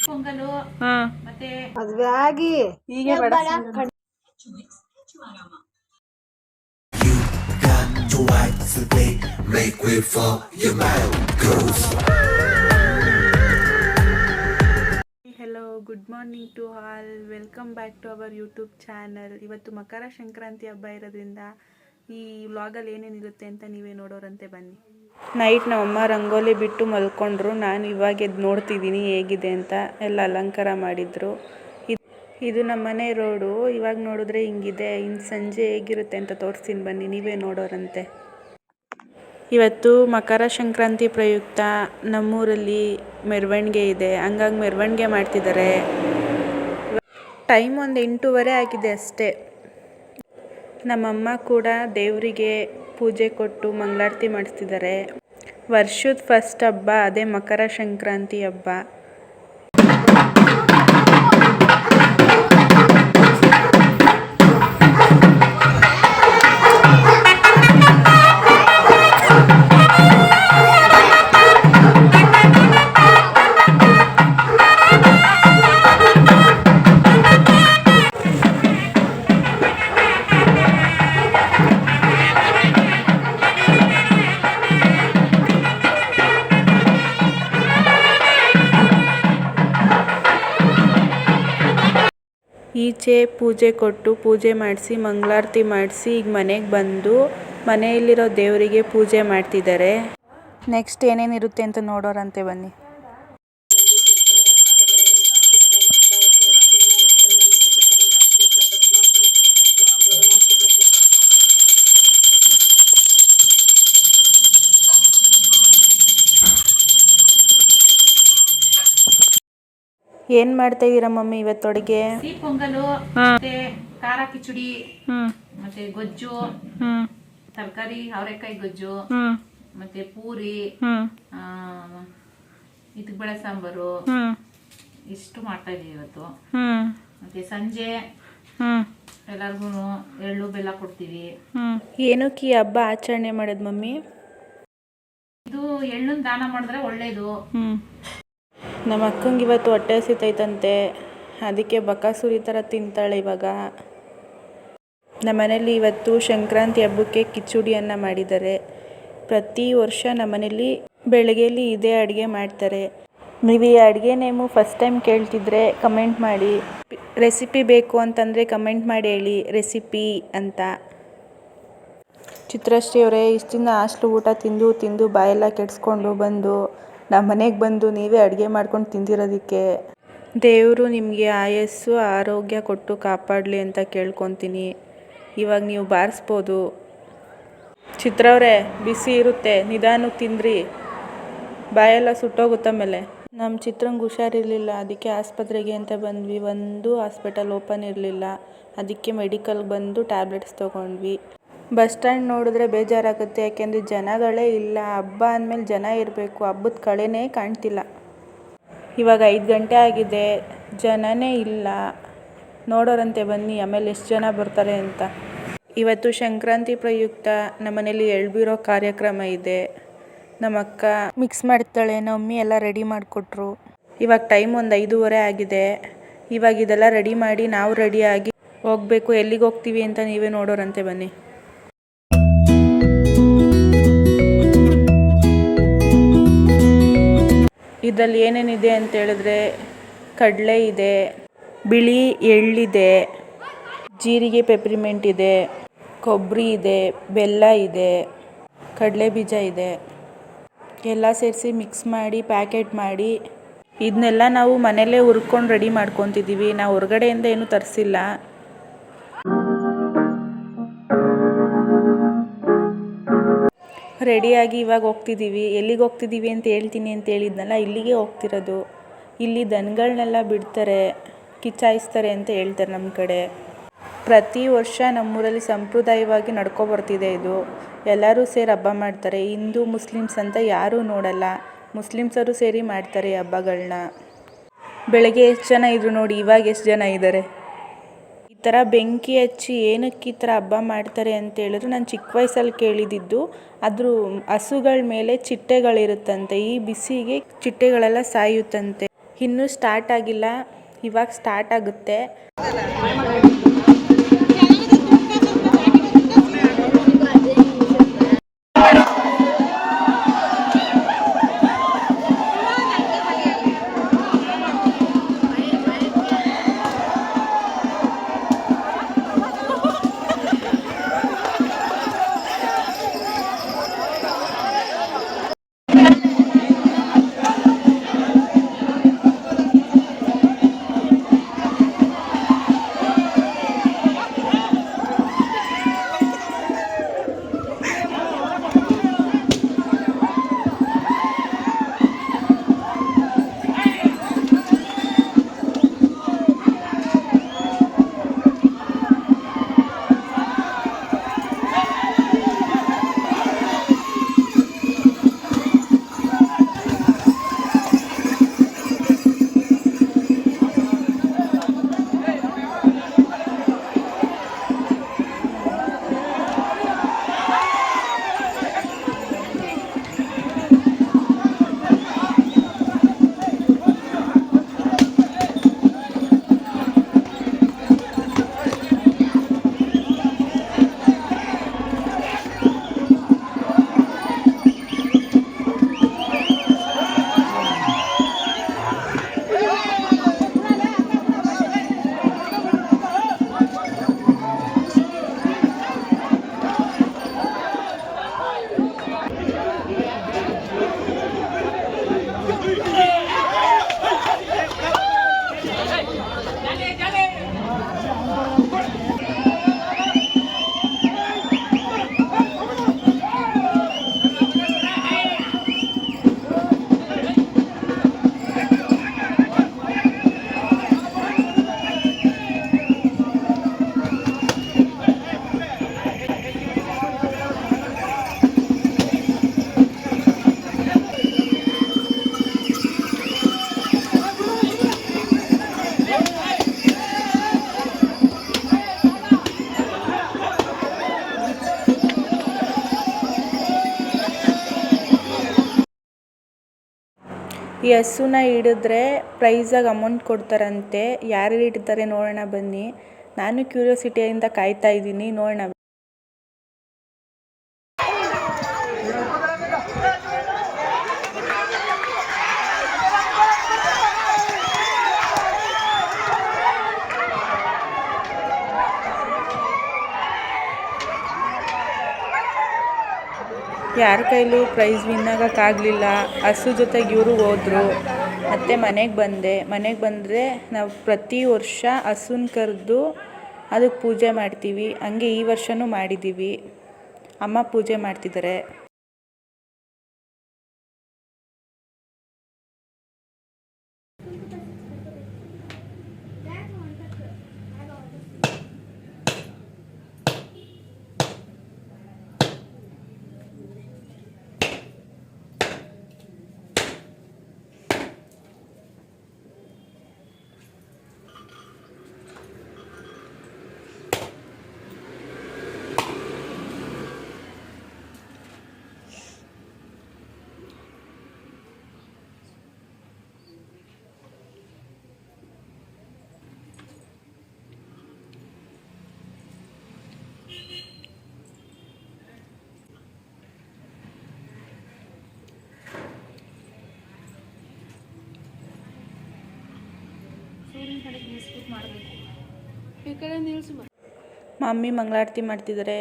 ಪೊಂಗಲು ಮತ್ತೆ ಮದ್ವೆ ಆಗಿ ಹೀಗೆ ಬೇಡ. Hello, good morning to all. Welcome back to our YouTube channel. ಇವತ್ತು ಮಕರ ಸಂಕ್ರಾಂತಿ ಹಬ್ಬ ಇರೋದ್ರಿಂದ ಈ ವ್ಲಾಗಲ್ಲಿ ಏನೇನಿರುತ್ತೆ ಅಂತ ನೀವೇ ನೋಡೋರಂತೆ ಬನ್ನಿ. ನೈಟ್ ನಮ್ಮಮ್ಮ ರಂಗೋಲಿ ಬಿಟ್ಟು ಮಲ್ಕೊಂಡ್ರು. ನಾನು ಇವಾಗ ಎದ್ದು ನೋಡ್ತಿದ್ದೀನಿ ಹೇಗಿದೆ ಅಂತ. ಎಲ್ಲ ಅಲಂಕಾರ ಮಾಡಿದ್ರು. ಇದು ನಮ್ಮನೆ ರೋಡು. ಇವಾಗ ನೋಡಿದ್ರೆ ಹಿಂಗಿದೆ. ಇನ್ನು ಸಂಜೆ ಹೇಗಿರುತ್ತೆ ಅಂತ ತೋರಿಸ್ತೀನಿ ಬನ್ನಿ, ನೀವೇ ನೋಡೋರಂತೆ. ಇವತ್ತು ಮಕರ ಸಂಕ್ರಾಂತಿ ಪ್ರಯುಕ್ತ ನಮ್ಮೂರಲ್ಲಿ ಮೆರವಣಿಗೆ ಇದೆ. ಹಂಗಾಗಿ ಮೆರವಣಿಗೆ ಮಾಡ್ತಿದ್ದಾರೆ. ಟೈಮ್ ಒಂದು 8:15 ಆಗಿದೆ ಅಷ್ಟೇ. ನಮ್ಮಮ್ಮ ಕೂಡ ದೇವರಿಗೆ ಪೂಜೆ ಕೊಟ್ಟು ಮಂಗಳಾರತಿ ಮಾಡಿಸ್ತಿದ್ದಾರೆ. ವರ್ಷದ ಫಸ್ಟ್ ಹಬ್ಬ ಅದೇ ಮಕರ ಸಂಕ್ರಾಂತಿ ಹಬ್ಬ. ಈಚೆ ಪೂಜೆ ಕೊಟ್ಟು ಪೂಜೆ ಮಾಡಿಸಿ ಮಂಗಳಾರತಿ ಮಾಡಿಸಿ ಈಗ ಮನೆಗೆ ಬಂದು ಮನೆಯಲ್ಲಿರೋ ದೇವರಿಗೆ ಪೂಜೆ ಮಾಡ್ತಿದ್ದಾರೆ. ನೆಕ್ಸ್ಟ್ ಏನೇನಿರುತ್ತೆ ಅಂತ ನೋಡೋರಂತೆ ಬನ್ನಿ. ಏನ್ ಮಾಡ್ತಾ ಇದೀರಾ ಮಮ್ಮಿ ಇವತ್ತು ಅಡುಗೆ? ಸಿಹಿ ಪೊಂಗಲು ಮತ್ತೆ ಖಾರ ಕಿಚಡಿ ಮತ್ತೆ ಗೊಜ್ಜು, ತರಕಾರಿ ಅವರೆಕಾಯಿ ಗೊಜ್ಜು, ಮತ್ತೆ ಪೂರಿ, ಬೇಳೆ ಸಾಂಬಾರು ಇಷ್ಟು ಮಾಡ್ತಾ ಇದೀವಿ ಇವತ್ತು. ಮತ್ತೆ ಸಂಜೆ ಎಲ್ಲಾರ್ಗು ಎಳ್ಳು ಬೆಲ್ಲ ಕೊಡ್ತೀವಿ. ಏನಕ್ಕೆ ಈ ಹಬ್ಬ ಆಚರಣೆ ಮಾಡೋದು ಮಮ್ಮಿ? ಇದು ಎಳ್ಳನ್ನ ದಾನ ಮಾಡಿದ್ರೆ ಒಳ್ಳೇದು. ನಮ್ಮ ಅಕ್ಕಂಗೆ ಇವತ್ತು ಹೊಟ್ಟೆ ಹಸಿತೈತಂತೆ, ಅದಕ್ಕೆ ಬಕಾಸುರಿ ಥರ ತಿಂತಾಳೆ ಇವಾಗ. ನಮ್ಮ ಮನೇಲಿ ಇವತ್ತು ಸಂಕ್ರಾಂತಿ ಹಬ್ಬಕ್ಕೆ ಕಿಚುಡಿಯನ್ನು ಮಾಡಿದ್ದಾರೆ. ಪ್ರತಿ ವರ್ಷ ನಮ್ಮ ಮನೇಲಿ ಬೆಳಗ್ಗೆಯಲ್ಲಿ ಇದೇ ಅಡುಗೆ ಮಾಡ್ತಾರೆ. ನೀವು ಈ ಅಡುಗೆ ನೇಮು ಫಸ್ಟ್ ಟೈಮ್ ಕೇಳ್ತಿದ್ರೆ ಕಮೆಂಟ್ ಮಾಡಿ. ರೆಸಿಪಿ ಬೇಕು ಅಂತಂದರೆ ಕಮೆಂಟ್ ಮಾಡಿ ಹೇಳಿ ರೆಸಿಪಿ ಅಂತ. ಚಿತ್ರಶ್ರೀ ಅವರೇ, ಇಷ್ಟು ದಿನ ಹಾಸ್ಟೆಲ್ ಊಟ ತಿಂದು ತಿಂದು ಬಾಯೆಲ್ಲ ಕೆಡಿಸ್ಕೊಂಡು ಬಂದು ನಮ್ಮ ಮನೆಗೆ ಬಂದು ನೀವೇ ಅಡುಗೆ ಮಾಡ್ಕೊಂಡು ತಿಂದಿರೋದಕ್ಕೆ ದೇವರು ನಿಮಗೆ ಆಯಸ್ಸು ಆರೋಗ್ಯ ಕೊಟ್ಟು ಕಾಪಾಡಲಿ ಅಂತ ಕೇಳ್ಕೊತೀನಿ. ಇವಾಗ ನೀವು ಬಾರಿಸ್ಬೋದು. ಚಿತ್ರವ್ರೆ, ಬಿಸಿ ಇರುತ್ತೆ, ನಿಧಾನಕ್ಕೆ ತಿಂದ್ರಿ, ಬಾಯೆಲ್ಲ ಸುಟ್ಟೋಗುತ್ತೆ. ಆಮೇಲೆ ನಮ್ಮ ಚಿತ್ರಂಗೆ ಹುಷಾರಿರಲಿಲ್ಲ, ಅದಕ್ಕೆ ಆಸ್ಪತ್ರೆಗೆ ಅಂತ ಬಂದ್ವಿ. ಒಂದು ಹಾಸ್ಪಿಟಲ್ ಓಪನ್ ಇರಲಿಲ್ಲ, ಅದಕ್ಕೆ ಮೆಡಿಕಲ್ಗೆ ಬಂದು ಟ್ಯಾಬ್ಲೆಟ್ಸ್ ತೊಗೊಂಡ್ವಿ. ಬಸ್ ಸ್ಟ್ಯಾಂಡ್ ನೋಡಿದ್ರೆ ಬೇಜಾರಾಗುತ್ತೆ, ಯಾಕೆಂದರೆ ಜನಗಳೇ ಇಲ್ಲ. ಹಬ್ಬ ಅಂದಮೇಲೆ ಜನ ಇರಬೇಕು, ಹಬ್ಬದ ಕಳೆನೇ ಕಾಣ್ತಿಲ್ಲ. ಇವಾಗ 5 ಗಂಟೆ ಆಗಿದೆ, ಜನನೇ ಇಲ್ಲ. ನೋಡೋರಂತೆ ಬನ್ನಿ ಆಮೇಲೆ ಎಷ್ಟು ಜನ ಬರ್ತಾರೆ ಅಂತ. ಇವತ್ತು ಸಂಕ್ರಾಂತಿ ಪ್ರಯುಕ್ತ ನಮ್ಮನೇಲಿ ಎಳ್ಬಿರೋ ಕಾರ್ಯಕ್ರಮ ಇದೆ. ನಮ್ಮ ಅಕ್ಕ ಮಿಕ್ಸ್ ಮಾಡ್ತಾಳೆ, ನಮ್ಮಮ್ಮಿ ಎಲ್ಲ ರೆಡಿ ಮಾಡಿಕೊಟ್ರು. ಇವಾಗ ಟೈಮ್ ಒಂದು 5:15 ಆಗಿದೆ. ಇವಾಗ ಇದೆಲ್ಲ ರೆಡಿ ಮಾಡಿ ನಾವು ರೆಡಿಯಾಗಿ ಹೋಗಬೇಕು. ಎಲ್ಲಿಗೆ ಹೋಗ್ತೀವಿ ಅಂತ ನೀವೇ ನೋಡೋರಂತೆ ಬನ್ನಿ. ಇದರಲ್ಲಿ ಏನೇನಿದೆ ಅಂತ ಹೇಳಿದ್ರೆ ಕಡಲೆ ಇದೆ, ಬಿಳಿ ಎಳ್ಳಿದೆ, ಜೀರಿಗೆ ಪೆಪ್ರಿಮೆಂಟ್ ಇದೆ, ಕೊಬ್ಬರಿ ಇದೆ, ಬೆಲ್ಲ ಇದೆ, ಕಡಲೆ ಬೀಜ ಇದೆ. ಎಲ್ಲ ಸೇರಿಸಿ ಮಿಕ್ಸ್ ಮಾಡಿ ಪ್ಯಾಕೆಟ್ ಮಾಡಿ ಇದನ್ನೆಲ್ಲ ನಾವು ಮನೆಯಲ್ಲೇ ಹುರ್ಕೊಂಡು ರೆಡಿ ಮಾಡ್ಕೊತಿದ್ದೀವಿ. ನಾವು ಹೊರಗಡೆಯಿಂದ ಏನೂ ತರಿಸಿಲ್ಲ. ರೆಡಿಯಾಗಿ ಇವಾಗ ಹೋಗ್ತಿದ್ದೀವಿ. ಎಲ್ಲಿಗೆ ಹೋಗ್ತಿದ್ದೀವಿ ಅಂತ ಹೇಳ್ತೀನಿ ಅಂತ ಹೇಳಿದ್ನಲ್ಲ, ಇಲ್ಲಿಗೆ ಹೋಗ್ತಿರೋದು. ಇಲ್ಲಿ ದನಗಳನ್ನೆಲ್ಲ ಬಿಡ್ತಾರೆ, ಕಿಚ್ಚಾಯಿಸ್ತಾರೆ ಅಂತ ಹೇಳ್ತಾರೆ ನಮ್ಮ ಕಡೆ. ಪ್ರತಿ ವರ್ಷ ನಮ್ಮೂರಲ್ಲಿ ಸಂಪ್ರದಾಯವಾಗಿ ನಡ್ಕೊಬರ್ತಿದೆ ಇದು. ಎಲ್ಲರೂ ಸೇರಿ ಹಬ್ಬ ಮಾಡ್ತಾರೆ. ಹಿಂದೂ ಮುಸ್ಲಿಮ್ಸ್ ಅಂತ ಯಾರೂ ನೋಡಲ್ಲ, ಮುಸ್ಲಿಮ್ಸರು ಸೇರಿ ಮಾಡ್ತಾರೆ ಈ ಹಬ್ಬಗಳನ್ನ. ಬೆಳಗ್ಗೆ ಎಷ್ಟು ಜನ ಇದ್ರು ನೋಡಿ, ಇವಾಗ ಎಷ್ಟು ಜನ ಇದ್ದಾರೆ. ಈ ಥರ ಬೆಂಕಿ ಹಚ್ಚಿ ಏನಕ್ಕೆ ಈ ಥರ ಹಬ್ಬ ಮಾಡ್ತಾರೆ ಅಂತ ಹೇಳಿದ್ರು ನಾನು ಚಿಕ್ಕ ವಯಸ್ಸಲ್ಲಿ ಕೇಳಿದ್ದು. ಅದ್ರ ಹಸುಗಳ ಮೇಲೆ ಚಿಟ್ಟೆಗಳಿರುತ್ತಂತೆ, ಈ ಬಿಸಿಗೆ ಚಿಟ್ಟೆಗಳೆಲ್ಲ ಸಾಯುತ್ತಂತೆ. ಇನ್ನೂ ಸ್ಟಾರ್ಟ್ ಆಗಿಲ್ಲ, ಇವಾಗ ಸ್ಟಾರ್ಟ್ ಆಗುತ್ತೆ. ಈ ಹಸುನ ಹಿಡಿದ್ರೆ ಪ್ರೈಸಾಗಿ ಅಮೌಂಟ್ ಕೊಡ್ತಾರಂತೆ. ಯಾರು ಹಿಡಿತಾರೆ ನೋಡೋಣ ಬನ್ನಿ. ನಾನು ಕ್ಯೂರಿಯಾಸಿಟಿಯಿಂದ ಕಾಯ್ತಾ ಇದ್ದೀನಿ, ನೋಡೋಣ. ಯಾರ ಕೈಲೂ ಪ್ರೈಸ್ ವಿನ್ ಆಗೋಕ್ಕಾಗಲಿಲ್ಲ. ಹಸು ಜೊತೆಗೆ ಇವರು ಹೋದರು. ಮತ್ತು ಮನೆಗೆ ಬಂದರೆ ನಾವು ಪ್ರತಿ ವರ್ಷ ಹಸುನ ಕರೆದು ಅದಕ್ಕೆ ಪೂಜೆ ಮಾಡ್ತೀವಿ. ಹಂಗೆ ಈ ವರ್ಷವೂ ಮಾಡಿದ್ದೀವಿ. ಅಮ್ಮ ಪೂಜೆ ಮಾಡ್ತಿದ್ದಾರೆ. ಮಮ್ಮಿ ಮಂಗಳಾರತಿ ಮಾಡ್ತಿದ್ದಾರೆ.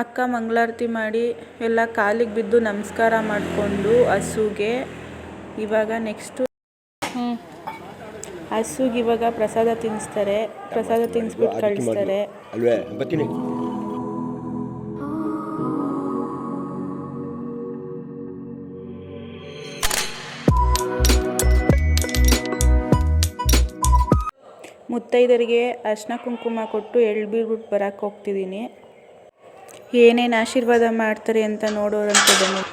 ಅಕ್ಕ ಮಂಗಳಾರತಿ ಮಾಡಿ ಎಲ್ಲ ಕಾಲಿಗೆ ಬಿದ್ದು ನಮಸ್ಕಾರ ಮಾಡಿಕೊಂಡು ಹಸುಗೆ ಇವಾಗ ನೆಕ್ಸ್ಟು ಹಸುಗೆ ಇವಾಗ ಪ್ರಸಾದ ತಿನ್ನಿಸ್ತಾರೆ. ಪ್ರಸಾದ ತಿನ್ನಿಸ್ಬಿಟ್ಟು ಕಳಿಸ್ತಾರೆ. ಮುತ್ತೈದರಿಗೆ ಅರ್ಶಿನ ಕುಂಕುಮ ಕೊಟ್ಟು ಎಳ್ಬಿಡ್ಬಿಟ್ಟು ಬರಕ್ಕೆ ಹೋಗ್ತಿದ್ದೀನಿ. ಏನೇನು ಆಶೀರ್ವಾದ ಮಾಡ್ತಾರೆ ಅಂತ ನೋಡೋರಂತ ಬನ್ನಿ.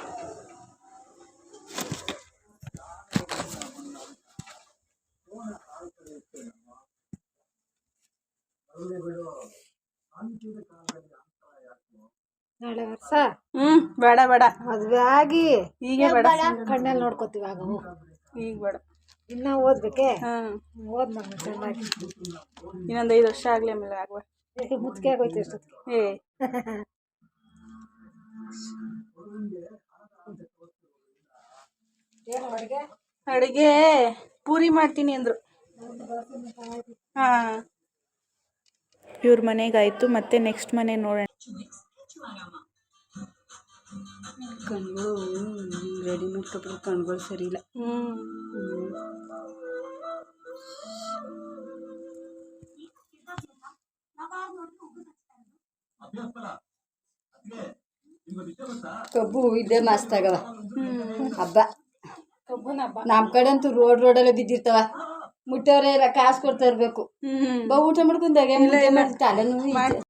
ನಾಳೆ ವರ್ಷ ಬೇಡ ಬೇಡ ಮದ್ವೆ ಆಗಿ ಹೀಗೆ ಬೇಡ ಕಣ್ಣಲ್ಲಿ ನೋಡ್ಕೋತೀವಿ ಆಗ ಈಗ ಬೇಡ. ಇನ್ನ ಓದ್ಬೇಕೆ ಹಾಂ ಓದ್ ಮಗ ಚೆನ್ನಾಗಿ ಇನ್ನೊಂದು 5 ವರ್ಷ ಆಗಲಿ ಆಮೇಲೆ ಆಗುವ. ಮುಚ್ಕೆ ಆಗೋಯ್ತು ಎಷ್ಟೊತ್ತಿಗೆ ಏ ಏನು ಅಡುಗೆ ಅಡುಗೆ ಪೂರಿ ಮಾಡ್ತೀನಿ ಅಂದರು. ಹಾಂ ಇವ್ರ ಮನೆಗಾಯಿತು, ಮತ್ತೆ ನೆಕ್ಸ್ಟ್ ಮನೆ ನೋಡೋಣ. ಕಣ್ಗಳು ರೆಡಿಮೇಡ್ ಕಪಡ ಕಣ್ಗಳು ಸರಿ ಇಲ್ಲ. ಕಬ್ಬು ಇದ್ದೇ ಮಸ್ತ್ ಆಗವ ಹಬ್ಬ. ನಮ್ ಕಡೆ ಅಂತೂ ರೋಡಲ್ಲೇ ಬಿದ್ದಿರ್ತಾವ. ಮುಟ್ಟವ್ರೆ ಇಲ್ಲ, ಕಾಸು ಕೊಡ್ತಾ ಇರ್ಬೇಕು. ಬಾ ಊಟ ಮಾಡ್ಕೊಂಡಾಗ ತಲೆನೋವು.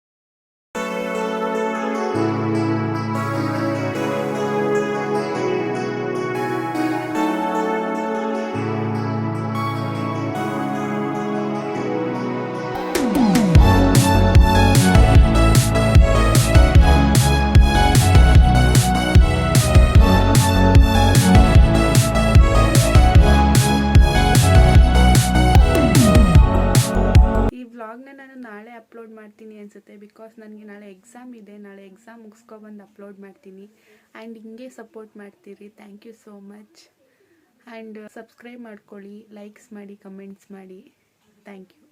ಈ ವ್ಲಾಗ್ನ ನಾನು ನಾಳೆ ಅಪ್ಲೋಡ್ ಮಾಡ್ತೀನಿ ಅನಿಸುತ್ತೆ, ಬಿಕಾಸ್ ನನಗೆ ನಾಳೆ ಎಕ್ಸಾಮ್ ಇದೆ. ನಾಳೆ ಎಕ್ಸಾಮ್ ಮುಗಿಸ್ಕೊಬಂದು ಅಪ್ಲೋಡ್ ಮಾಡ್ತೀನಿ. ಆ್ಯಂಡ್ ಹಿಂಗೆ ಸಪೋರ್ಟ್ ಮಾಡ್ತೀರಿ, thank you so much. And subscribe ಮಾಡ್ಕೊಳ್ಳಿ, ಲೈಕ್ಸ್ ಮಾಡಿ, ಕಮೆಂಟ್ಸ್ ಮಾಡಿ. Thank you.